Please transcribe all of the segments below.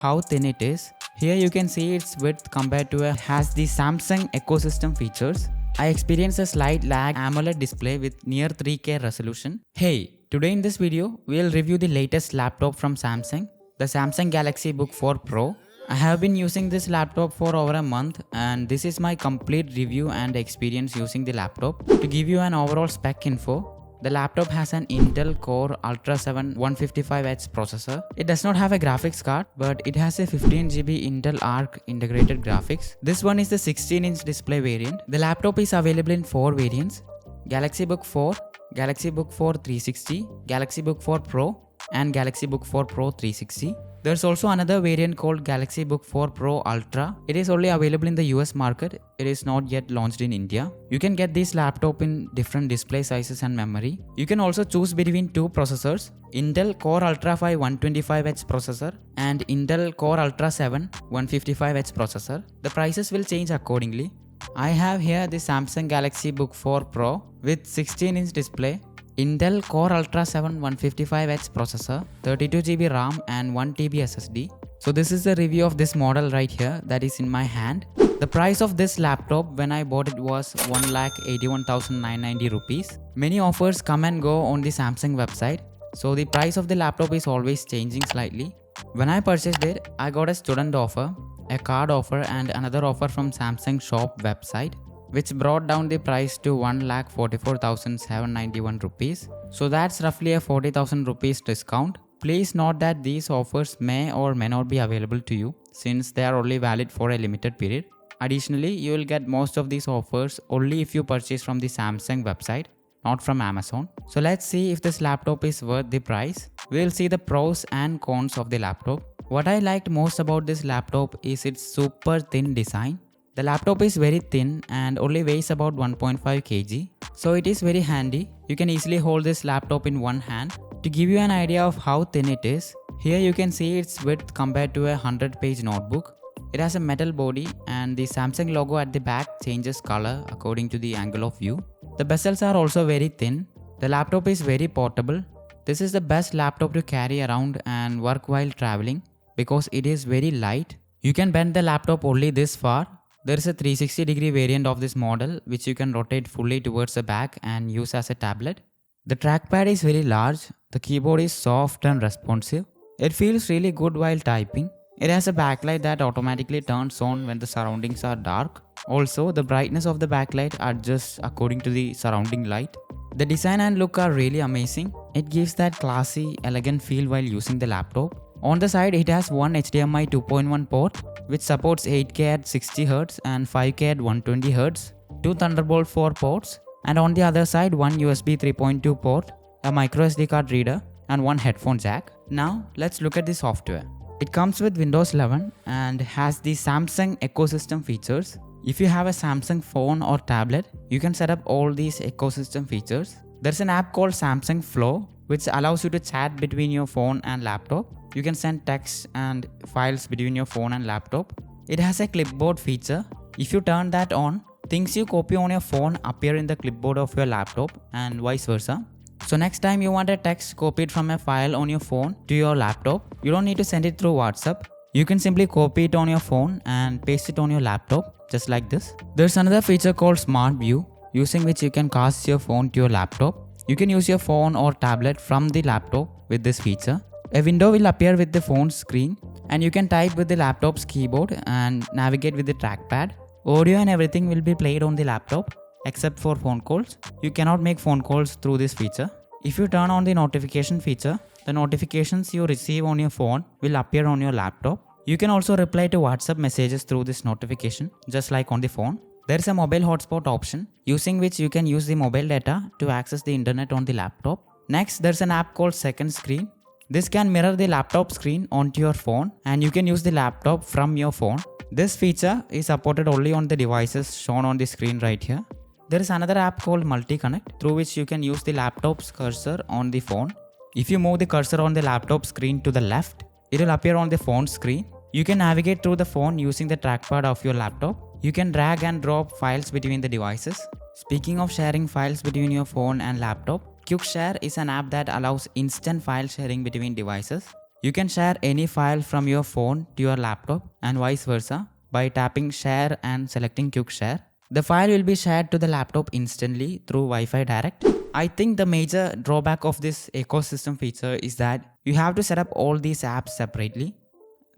how thin it is. Here you can see its width compared to has the Samsung ecosystem features. I experienced a slight lag AMOLED display with near 3K resolution. Hey, today in this video, we'll review the latest laptop from Samsung, the Samsung Galaxy Book 4 Pro. I have been using this laptop for over a month and this is my complete review and experience using the laptop. To give you an overall spec info, the laptop has an Intel Core Ultra 7 155Hz processor. It does not have a graphics card, but it has a 15GB Intel Arc integrated graphics. This one is the 16-inch display variant. The laptop is available in 4 variants: Galaxy Book 4, Galaxy Book 4 360, Galaxy Book 4 Pro, and Galaxy Book 4 Pro 360. There's also another variant called Galaxy Book 4 Pro Ultra. It is only available in the US market. It is not yet launched in India. You can get this laptop in different display sizes and memory. You can also choose between two processors: Intel Core Ultra 5 125Hz processor and Intel Core Ultra 7 155Hz processor. The prices will change accordingly. I have here the Samsung Galaxy Book 4 Pro with 16-inch display, Intel Core Ultra 7 155Hz processor, 32GB RAM and 1TB SSD. So this is the review of this model right here that is in my hand. The price of this laptop when I bought it was 1,81,990 rupees. Many offers come and go on the Samsung website, so the price of the laptop is always changing slightly. When I purchased it, I got a student offer, a card offer and another offer from Samsung shop website, which brought down the price to 1,44,791 rupees. So that's roughly a 40,000 rupees discount. Please note that these offers may or may not be available to you since they are only valid for a limited period. Additionally, you will get most of these offers only if you purchase from the Samsung website, not from Amazon. So let's see if this laptop is worth the price. We'll see the pros and cons of the laptop. What I liked most about this laptop is its super thin design. The laptop is very thin and only weighs about 1.5 kg, so it is very handy. You can easily hold this laptop in one hand. To give you an idea of how thin it is, here you can see its width compared to a 100-page notebook. It has a metal body and the Samsung logo at the back changes color according to the angle of view. The bezels are also very thin. The laptop is very portable. This is the best laptop to carry around and work while traveling because it is very light. You can bend the laptop only this far. There is a 360-degree variant of this model which you can rotate fully towards the back and use as a tablet. The trackpad is very large. The keyboard is soft and responsive. It feels really good while typing. It has a backlight that automatically turns on when the surroundings are dark. Also, the brightness of the backlight adjusts according to the surrounding light. The design and look are really amazing. It gives that classy, elegant feel while using the laptop. On the side, it has one HDMI 2.1 port which supports 8K at 60Hz and 5K at 120Hz, two Thunderbolt 4 ports, and on the other side one USB 3.2 port, a microSD card reader and one headphone jack. Now let's look at the software. It comes with Windows 11 and has the Samsung ecosystem features. If you have a Samsung phone or tablet, you can set up all these ecosystem features. There's an app called Samsung Flow which allows you to chat between your phone and laptop. You can send text and files between your phone and laptop. It has a clipboard feature. If you turn that on, things you copy on your phone appear in the clipboard of your laptop and vice versa. So next time you want a text copied from a file on your phone to your laptop, you don't need to send it through WhatsApp. You can simply copy it on your phone and paste it on your laptop just like this. There's another feature called Smart View, using which you can cast your phone to your laptop. You can use your phone or tablet from the laptop with this feature. A window will appear with the phone screen and you can type with the laptop's keyboard and navigate with the trackpad. Audio and everything will be played on the laptop except for phone calls. You cannot make phone calls through this feature. If you turn on the notification feature, the notifications you receive on your phone will appear on your laptop. You can also reply to WhatsApp messages through this notification just like on the phone. There is a mobile hotspot option using which you can use the mobile data to access the internet on the laptop. Next, there's an app called Second Screen. This can mirror the laptop screen onto your phone and you can use the laptop from your phone. This feature is supported only on the devices shown on the screen right here. There is another app called Multi-Connect through which you can use the laptop's cursor on the phone. If you move the cursor on the laptop screen to the left, it will appear on the phone screen. You can navigate through the phone using the trackpad of your laptop. You can drag and drop files between the devices. Speaking of sharing files between your phone and laptop, Quick Share is an app that allows instant file sharing between devices. You can share any file from your phone to your laptop and vice versa by tapping share and selecting quick share. The file will be shared to the laptop instantly through Wi-Fi direct. I think the major drawback of this ecosystem feature is that you have to set up all these apps separately.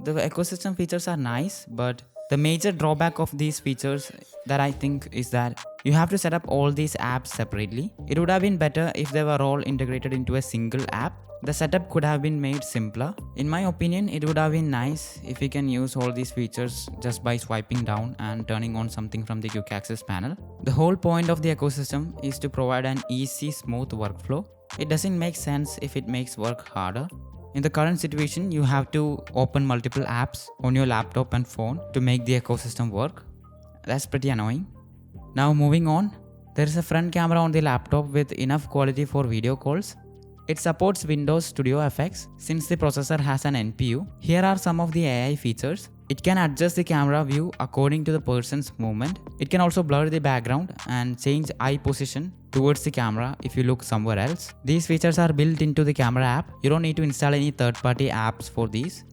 The ecosystem features are nice, but the major drawback of these features that I think is that you have to set up all these apps separately. It would have been better if they were all integrated into a single app. The setup could have been made simpler. In my opinion, it would have been nice if we can use all these features just by swiping down and turning on something from the quick access panel. The whole point of the ecosystem is to provide an easy, smooth workflow. It doesn't make sense if it makes work harder. In the current situation, you have to open multiple apps on your laptop and phone to make the ecosystem work. That's pretty annoying. Now moving on, there is a front camera on the laptop with enough quality for video calls. It supports Windows Studio effects since the processor has an NPU. Here are some of the AI features. It can adjust the camera view according to the person's movement. It can also blur the background and change eye position towards the camera if you look somewhere else. These features are built into the camera app. You don't need to install any third-party apps for these.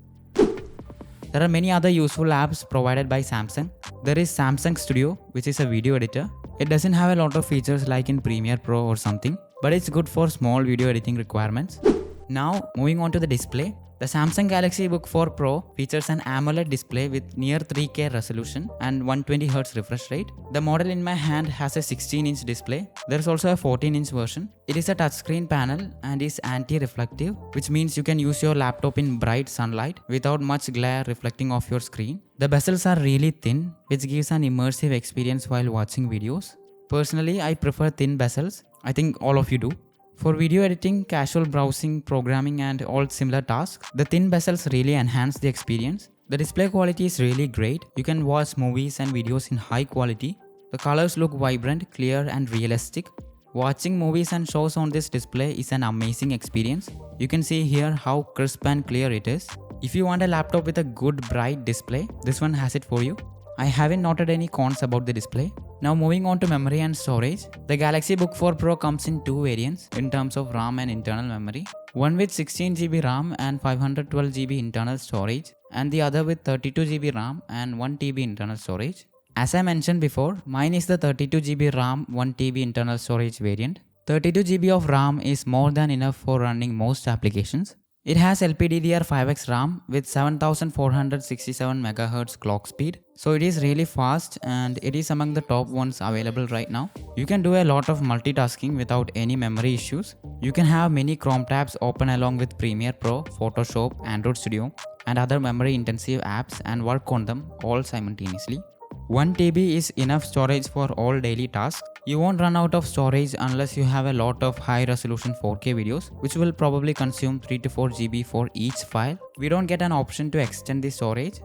There are many other useful apps provided by Samsung. There is Samsung Studio, which is a video editor. It doesn't have a lot of features like in Premiere Pro or something, but it's good for small video editing requirements. Now, moving on to the display. The Samsung Galaxy Book 4 Pro features an AMOLED display with near 3K resolution and 120Hz refresh rate. The model in my hand has a 16-inch display. There is also a 14-inch version. It is a touchscreen panel and is anti-reflective, which means you can use your laptop in bright sunlight without much glare reflecting off your screen. The bezels are really thin, which gives an immersive experience while watching videos. Personally, I prefer thin bezels. I think all of you do. For video editing, casual browsing, programming and all similar tasks, the thin bezels really enhance the experience. The display quality is really great. You can watch movies and videos in high quality. The colors look vibrant, clear and realistic. Watching movies and shows on this display is an amazing experience. You can see here how crisp and clear it is. If you want a laptop with a good bright display, this one has it for you. I haven't noted any cons about the display. Now moving on to memory and storage. The Galaxy Book 4 Pro comes in two variants in terms of RAM and internal memory. One with 16GB RAM and 512GB internal storage, and the other with 32GB RAM and 1TB internal storage. As I mentioned before, mine is the 32GB RAM 1TB internal storage variant. 32GB of RAM is more than enough for running most applications. It has LPDDR5X RAM with 7467 MHz clock speed. So it is really fast and it is among the top ones available right now. You can do a lot of multitasking without any memory issues. You can have many Chrome tabs open along with Premiere Pro, Photoshop, Android Studio and other memory intensive apps and work on them all simultaneously. 1TB is enough storage for all daily tasks. You won't run out of storage unless you have a lot of high resolution 4K videos, which will probably consume 3 to 4 GB for each file. We don't get an option to extend the storage.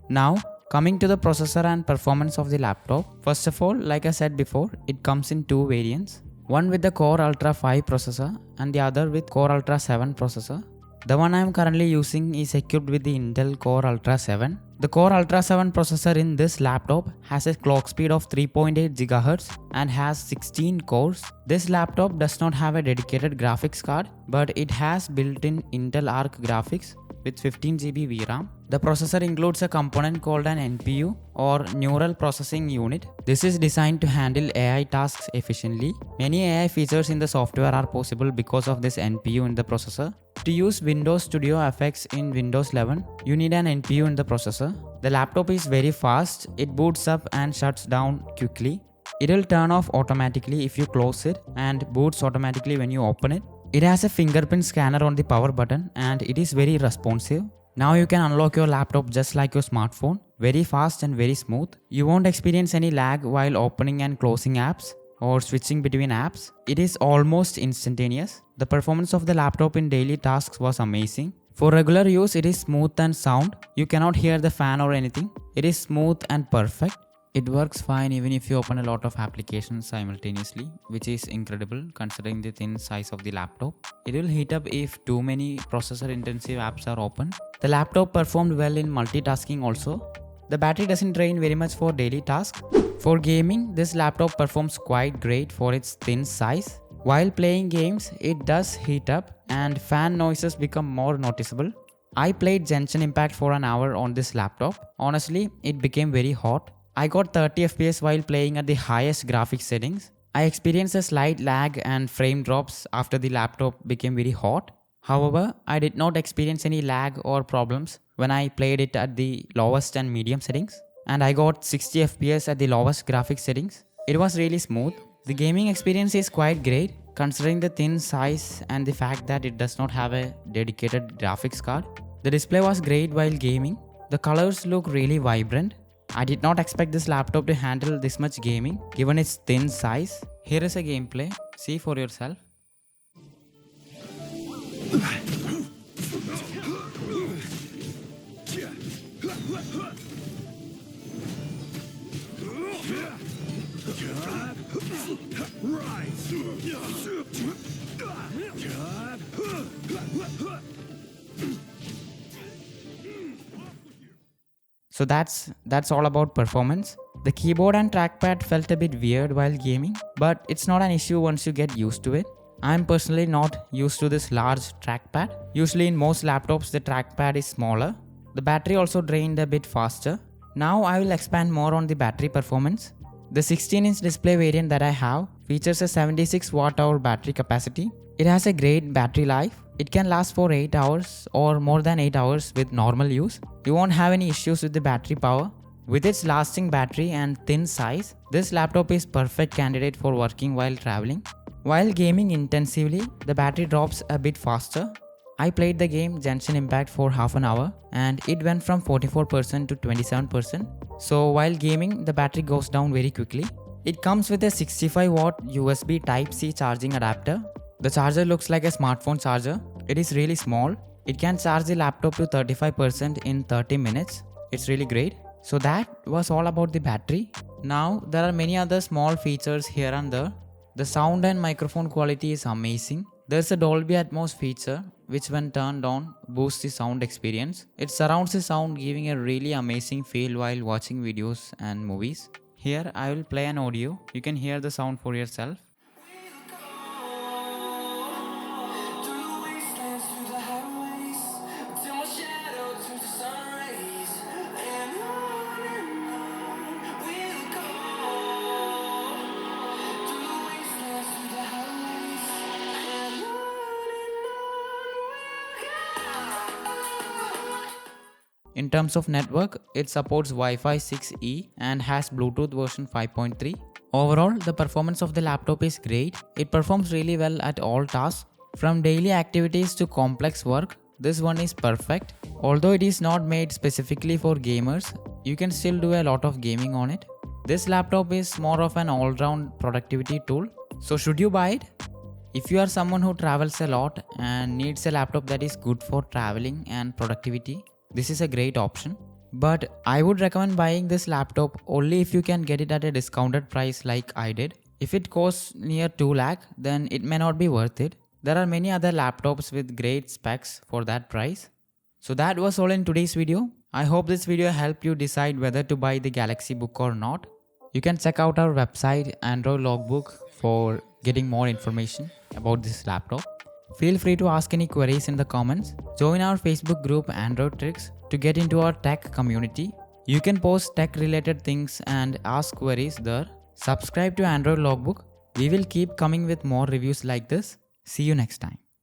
Now, coming to the processor and performance of the laptop. First of all, like I said before, it comes in two variants. One with the Core Ultra 5 processor and the other with Core Ultra 7 processor. The one I am currently using is equipped with the Intel Core Ultra 7. The Core Ultra 7 processor in this laptop has a clock speed of 3.8 GHz and has 16 cores. This laptop does not have a dedicated graphics card, but it has built-in Intel Arc graphics with 15GB VRAM. The processor includes a component called an NPU or Neural Processing Unit. This is designed to handle AI tasks efficiently. Many AI features in the software are possible because of this NPU in the processor. To use Windows Studio effects in Windows 11, you need an NPU in the processor. The laptop is very fast. It boots up and shuts down quickly. It will turn off automatically if you close it and boots automatically when you open it. It has a fingerprint scanner on the power button and it is very responsive. Now you can unlock your laptop just like your smartphone. Very fast and very smooth. You won't experience any lag while opening and closing apps or switching between apps. It is almost instantaneous. The performance of the laptop in daily tasks was amazing. For regular use, it is smooth and sound. You cannot hear the fan or anything. It is smooth and perfect. It works fine even if you open a lot of applications simultaneously, which is incredible considering the thin size of the laptop. It will heat up if too many processor intensive apps are open. The laptop performed well in multitasking also. The battery doesn't drain very much for daily tasks. For gaming, this laptop performs quite great for its thin size. While playing games, it does heat up and fan noises become more noticeable. I played Genshin Impact for an hour on this laptop. Honestly, it became very hot. I got 30 FPS while playing at the highest graphics settings. I experienced a slight lag and frame drops after the laptop became very hot. However, I did not experience any lag or problems when I played it at the lowest and medium settings. And I got 60 FPS at the lowest graphics settings. It was really smooth. The gaming experience is quite great considering the thin size and the fact that it does not have a dedicated graphics card. The display was great while gaming. The colors look really vibrant. I did not expect this laptop to handle this much gaming given its thin size. Here is a gameplay. See for yourself. So that's all about performance. The keyboard and trackpad felt a bit weird while gaming, but it's not an issue once you get used to it. I'm personally not used to this large trackpad. Usually in most laptops the trackpad is smaller. The battery also drained a bit faster. Now I will expand more on the battery performance. The 16-inch display variant that I have features a 76 watt-hour battery capacity. It has a great battery life. It can last for 8 hours or more than 8 hours with normal use. You won't have any issues with the battery power. With its lasting battery and thin size, this laptop is perfect candidate for working while traveling. While gaming intensively, the battery drops a bit faster. I played the game Genshin Impact for half an hour and it went from 44% to 27%. So while gaming, the battery goes down very quickly. It comes with a 65 watt USB Type-C charging adapter. The charger looks like a smartphone charger. It is really small. It can charge the laptop to 35% in 30 minutes. It's really great. So that was all about the battery. Now there are many other small features here and there. The sound and microphone quality is amazing. There's a Dolby Atmos feature which when turned on boosts the sound experience. It surrounds the sound giving a really amazing feel while watching videos and movies. Here I will play an audio. You can hear the sound for yourself. In terms of network, it supports Wi-Fi 6E and has Bluetooth version 5.3. Overall, the performance of the laptop is great. It performs really well at all tasks. From daily activities to complex work, this one is perfect. Although it is not made specifically for gamers, you can still do a lot of gaming on it. This laptop is more of an all-round productivity tool. So should you buy it? If you are someone who travels a lot and needs a laptop that is good for traveling and productivity, this is a great option. But I would recommend buying this laptop only if you can get it at a discounted price like I did. If it costs near 2 lakh, then it may not be worth it. There are many other laptops with great specs for that price. So that was all in today's video. I hope this video helped you decide whether to buy the Galaxy Book or not. You can check out our website Android Logbook for getting more information about this laptop. Feel free to ask any queries in the comments. Join our Facebook group Android Tricks to get into our tech community. You can post tech related things and ask queries there. Subscribe to Android Logbook. We will keep coming with more reviews like this. See you next time.